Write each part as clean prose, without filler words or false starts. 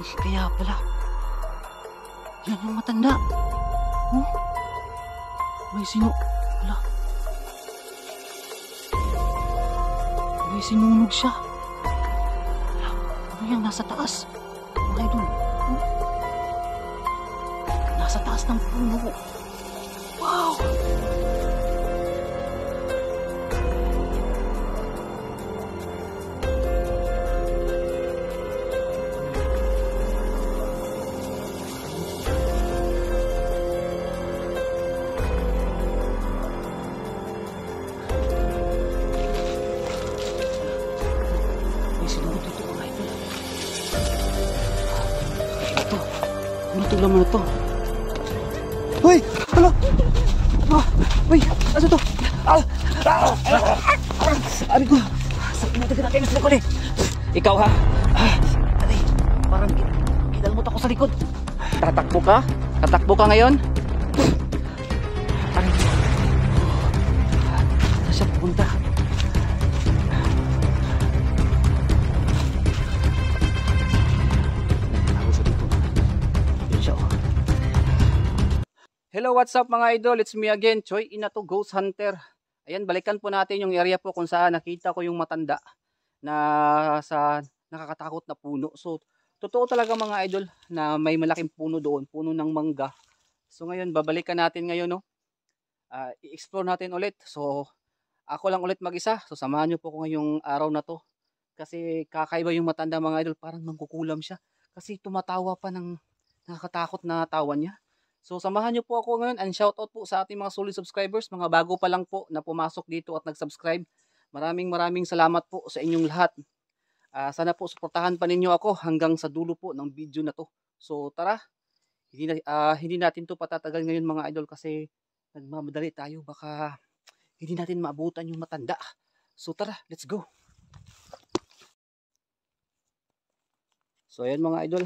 Kaya pala. Yan yung matanda. Oh, may wala. May sinunog siya. Ano yan? Nasa taas. Mga idol. Oh. Nasa taas ng puno. Wow! Naman ito. Hoy! Hala! Hoy! Ano to? Abi ko! Natagal natin sa likod eh. Ikaw ha? Alay, parang kinalmot ako sa likod. Tatakbo ka? Tatakbo ka ngayon? Aray. Saan siya pupunta? Hello, what's up mga idol? It's me again, Choi Inato Ghost Hunter. Ayan, balikan po natin yung area po kung saan nakita ko yung matanda na sa nakakatakot na puno. So, totoo talaga mga idol na may malaking puno doon, puno ng mangga. So ngayon, babalikan natin ngayon, no? I-explore natin ulit. So, ako lang ulit mag-isa. So, samahan nyo po ko ngayong araw na to. Kasi kakaiba yung matanda mga idol, parang mangkukulam siya. Kasi tumatawa pa ng nakakatakot na tawa niya. So samahan niyo po ako ngayon and shoutout po sa ating mga solid subscribers, mga bago pa lang po na pumasok dito at nag-subscribe. Maraming salamat po sa inyong lahat. Sana po suportahan pa ninyo ako hanggang sa dulo po ng video na to. So tara, hindi natin to patatagal ngayon mga idol kasi nagmamadali tayo, baka hindi natin maabutan yung matanda. So tara, let's go. So ayan mga idol,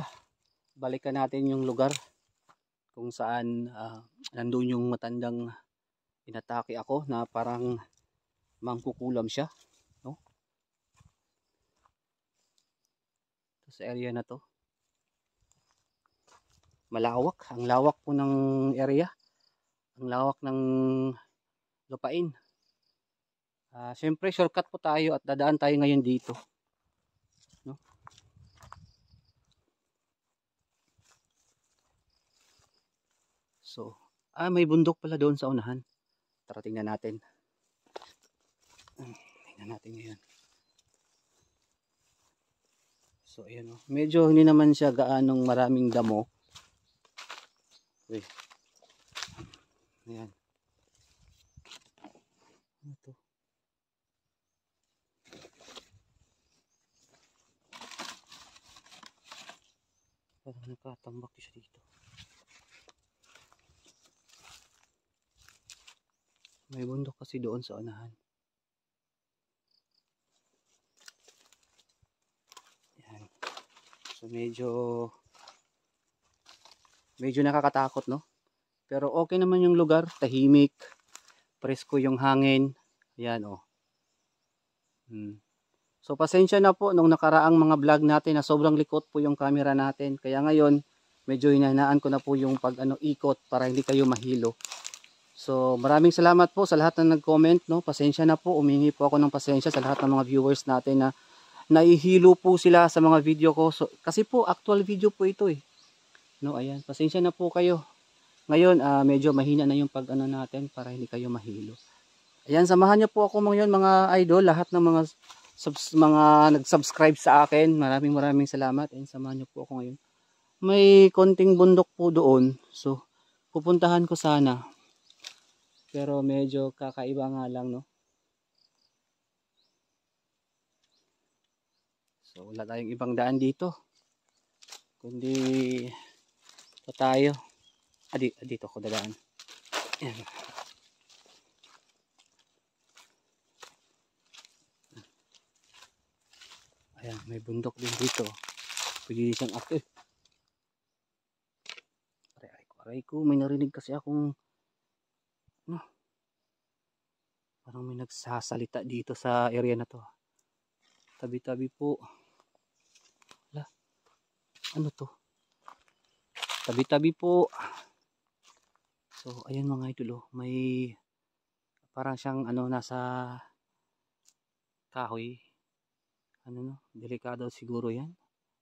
balikan natin yung lugar kung saan nandun yung matandang inatake ako na parang mangkukulam siya, no? Ito sa area na to, malawak, ang lawak po ng area, ang lawak ng lupain. Syempre shortcut po tayo at dadaan tayo ngayon dito, no? So, may bundok pala doon sa unahan. Tara, tingnan natin. Tingnan natin ngayon. So, ayan o. Medyo hindi naman siya gaanong maraming damo. Uy. Ayan. Ano to? Parang nakatambak siya dito. May bundok kasi doon sa unahan. Yan. So medyo nakakatakot, no? Pero okay naman yung lugar, tahimik, presko yung hangin. Yan oh. So pasensya na po nung nakaraang mga vlog natin na sobrang likot po yung camera natin. Kaya ngayon medyo hinahanaan ko na po yung ikot para hindi kayo mahilo. So maraming salamat po sa lahat na nag-comment, no? Pasensya na po, umingi po ako ng pasensya sa lahat ng mga viewers natin na naihilo po sila sa mga video ko. So, kasi po actual video po ito eh. No, ayan, pasensya na po kayo. Ngayon medyo mahina na yung natin para hindi kayo mahilo. Ayan, samahan niyo po ako ngayon mga idol, lahat ng mga nag-subscribe sa akin. Maraming salamat. Ayan, samahan niyo po ako ngayon. May konting bundok po doon. So pupuntahan ko sana. Pero medyo kakaiba nga lang, no? So wala tayong ibang daan dito. Kundi ito tayo. Dito ako dadaan. Ayan. Ayan, may bundok din dito. Pwede siyang ako eh. Aray ko, may narinig kasi akong parang may nagsasalita dito sa area na to. Tabi-tabi po. Wala. Ano to? Tabi-tabi po. So, ayan mga idol, oh. May parang siyang ano, nasa kahoy. Ano no? Delikado siguro yan.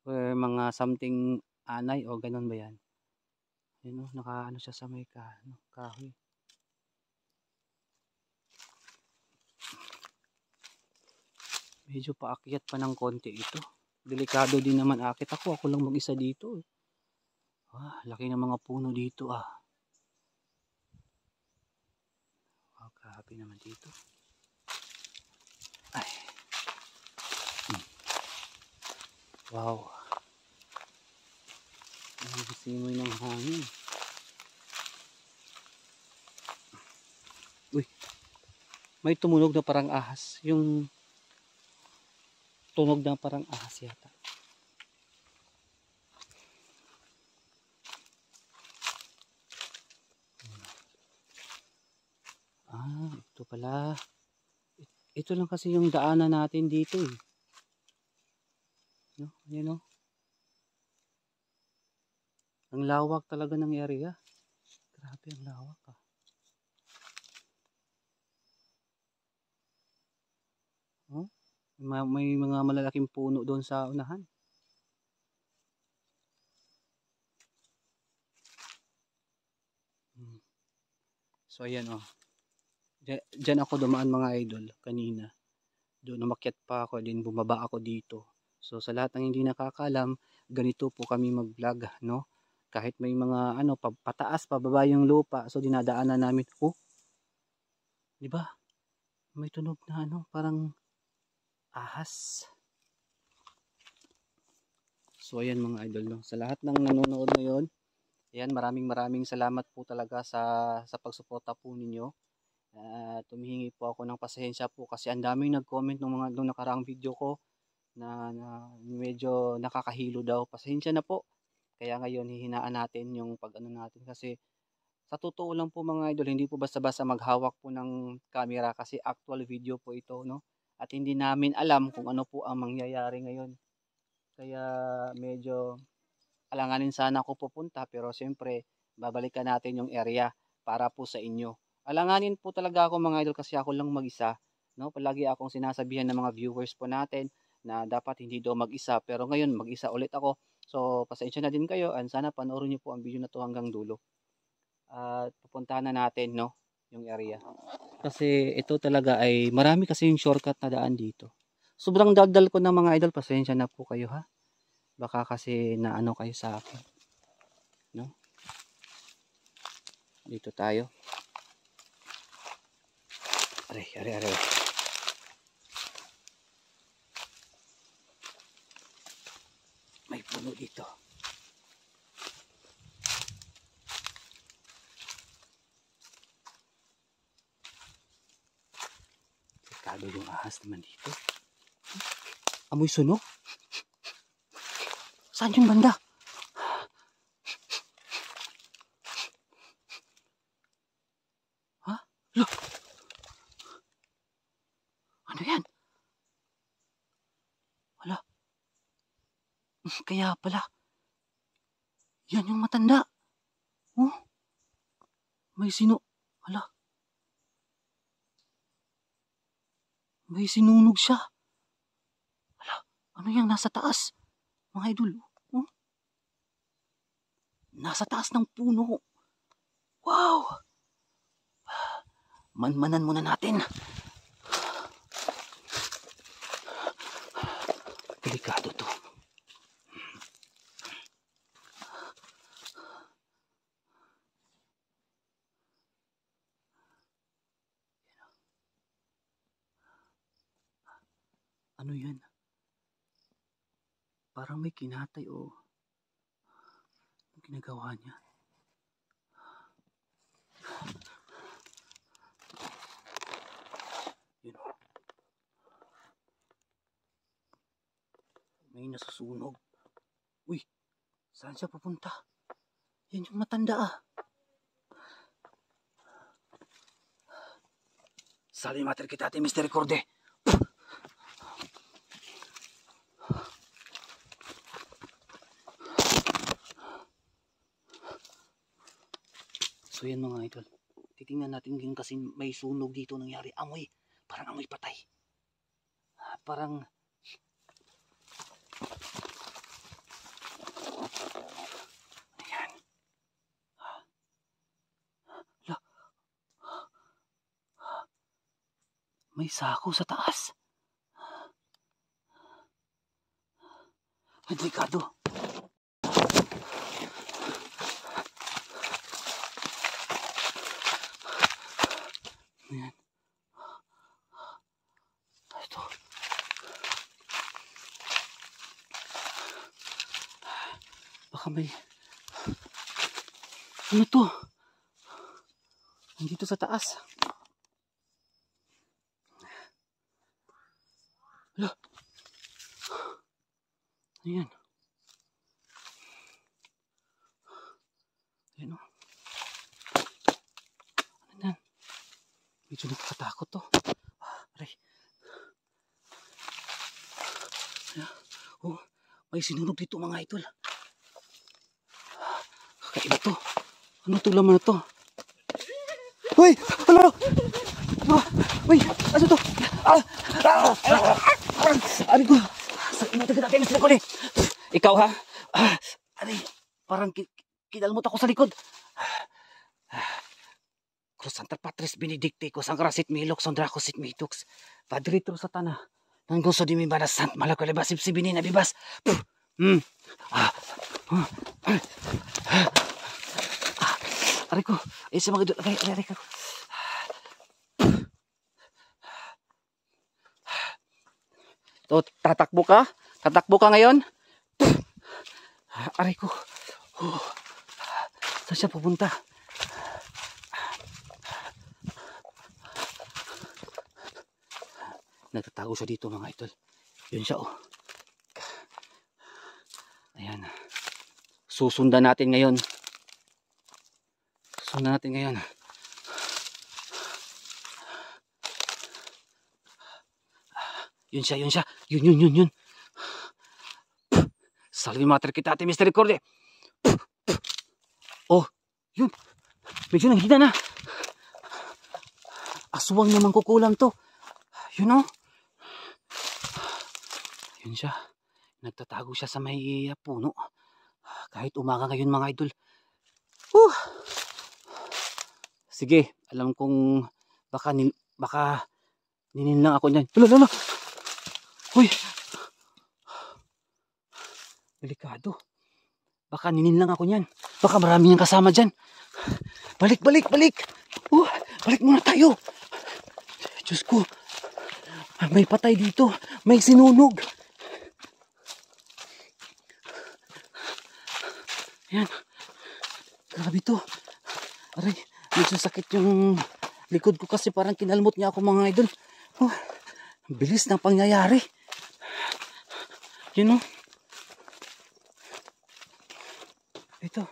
Or mga something anay o ganun ba yan? Ayan, oh. Naka ano siya sa may kahoy. Medyo paakyat pa ng konti ito. Delikado din naman akit ako. Ako lang mag-isa dito. Laki ng mga puno dito grabe naman dito. Ay. Wow. Ang simoy ng hangin. Uy. May tumunog na parang ahas. Yung tunog na parang ahas yata. Ito pala. Ito lang kasi yung daanan natin dito eh. No? Ayan, oh. Ang lawak talaga ng area. Grabe ang lawak Oh? May mga malalaking puno doon sa unahan. So ayan oh. Diyan ako dumaan mga idol kanina. Doon umakyat pa ako, din bumaba ako dito. So sa lahat ng hindi nakakaalam, ganito po kami mag-vlog, no? Kahit may mga ano, pataas, pababa yung lupa, so dinadaanan namin. Oh. 'Di ba? May tunog na ano, parang ahas. So ayan mga idol, no? Sa lahat ng nanonood ngayon, ayan, maraming salamat po talaga sa pagsuporta po ninyo. Tumihingi po ako ng pasensya po kasi ang daming nag-comment nung nakaraang video ko na medyo nakakahilo daw. Pasensya na po. Kaya ngayon hihinaan natin yung pag-ano natin kasi sa totoo lang po mga idol, hindi po basta-basta maghawak po ng camera kasi actual video po ito, no? At hindi namin alam kung ano po ang mangyayari ngayon. Kaya medyo alanganin sana ako pupunta pero siyempre babalikan natin yung area para po sa inyo. Alanganin po talaga ako mga idol kasi ako lang mag-isa, no? Palagi akong sinasabihan ng mga viewers po natin na dapat hindi daw mag-isa pero ngayon mag-isa ulit ako. So pasensya na din kayo and sana panoorin niyo po ang video na to hanggang dulo. At pupuntahan na natin, no, yung area. Kasi ito talaga ay marami kasi yung shortcut na daan dito. Sobrang dagdal ko ng mga idol, pasensya na po kayo ha. Baka kasi naano kayo sa akin, no? Dito tayo. Are. May puno dito. Delikado yung ahas naman dito. Amoy sunog. Saan yung banda? Look. Ano yan? Wala. Kaya pala. Yan yung matanda. Oh. May Hala. May sinunog siya. Hala. Ano yan? Nasa taas. Mga idol. Oh. Nasa taas ng puno. Wow. Manmanan muna natin. Delikado to. Ano yan? Parang may kinatay o ang ginagawa niya. Yun. May nasusunog. Uy, saan siya pupunta? Yan yung matanda Sali mater kita ate Mr. Recorde. So yan mga idol. Titingnan natin yun kasi may sunog dito nangyari. Amoy. Parang amoy patay. Parang ayan. La, may sako sa taas. Ay, delikado. Ayan. Ito. Baka may... Ano to? Nandito sa taas. Hala. Ayan. Ayan o. Ayan. Medyo nakakatakot to. Aray. Ayan. Oh, may sinunog dito mga idol. Kakaiba to. Ano to laman na to? Uy! Ano? Uy! Ano to? Ari ko! Saan natin natin sa likod eh? Ikaw ha? Ari, parang kinalmot ako sa likod. Cruz Santa Patris Benedicticus ang karasit milok sondrako sit mitux. Padre tro satana. Nang gusto di mi banas sant malakalibas sibsibini na bibas. Ari ko, isa mga idol, ari ko. So, tatakbo ka? Tatakbo ka ngayon? Aray ko. Saan siya pupunta? Nagtatago siya dito mga idol. Yun siya oh. Ayan. Susundan natin ngayon. Susundan natin ngayon. Yun siya, yun siya. Yun. Salve mater kita ate misericorde. Oh, yun. Medyo nanghina na. Aswang naman kukulang to. You know? Yun siya. Nagtatago siya sa may puno. Kahit umaga ngayon mga idol. Sige, alam kong baka nininlang ako niyan. Lala. Uy. Delikado. Baka nininlang ako niyan. Baka marami niyang kasama dyan. Balik. Balik muna tayo. Diyos ko. May patay dito. May sinunog. Ayan. Grabe to. Aray, medyo sakit yung likod ko kasi parang kinalmot niya ako mga idol. Bilis ng pangyayari. You know? Ito.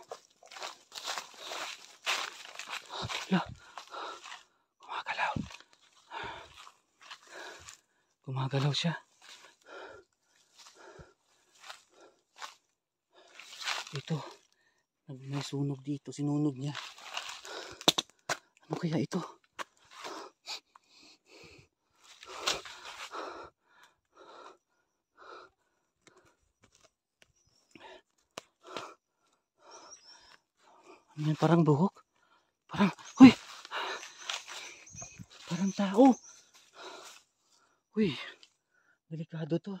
Gumagalaw siya. Ito. May sunog dito. Sinunog niya. Ano kaya ito? Ano yan? Parang buhok? Parang, huy! Parang tao. Huy! Delikado to.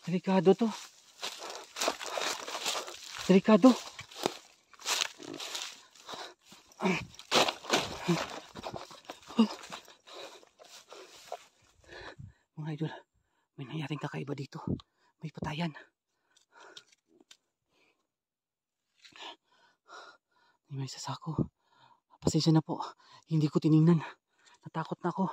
Delikado to. Delikado. Mga idol, may nangyaring kakaiba dito. May patayan. May sasako. Pasensya na po. Hindi ko tiningnan. Natakot na ako.